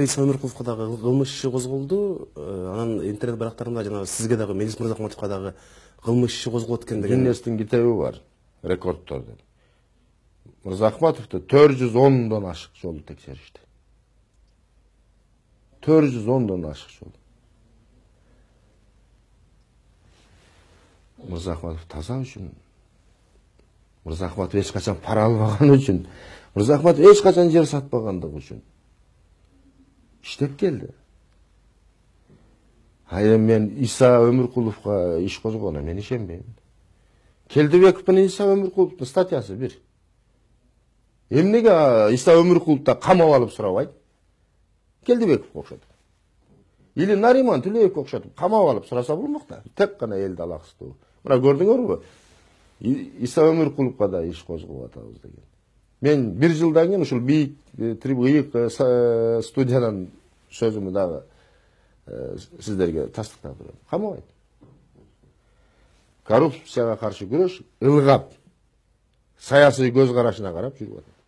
Иса Өмүркуловго дагы кылмыш иши козголду. Анан интернет барактарында жана сизге дагы Мелис Мырзахматовго дагы кылмыш иши козголот экен деген. Гиннестин китеби бар, рекордтор деп. Мырзахматовду 410дон ашык жолу текшеришти. 410дон ашык жолу. Мырзахматов таза үчүн. Мырзахматов эч качан пара албаган үчүн. Мырзахматов эч качан жер сатпагандыгы үчүн иштеп келди. Мен Иса Өмүркуловго иш козгогонуна мен ишенбейм. Келдибеков менен Иса Өмүркуловдун статьясы бир. Эмнеге Иса Өмүркуловду камап алып сурабайт? Келдибековго окшотуп. Или Нариман Түлеевге окшотуп камап алып сураса болмок да. Тек гана элди алаксыздуу. Мына көрдүңөрбү? Иса Өмүркуловго да иш козгоп атабыз деген. Мен bir жылдан кийин ушул бийик студиядан сөзүмү дагы сиздерге тастыктап берем. Камабайт. Коррупцияга каршы күрөш ылгап, саясий көз карашына карап жүрүп атат.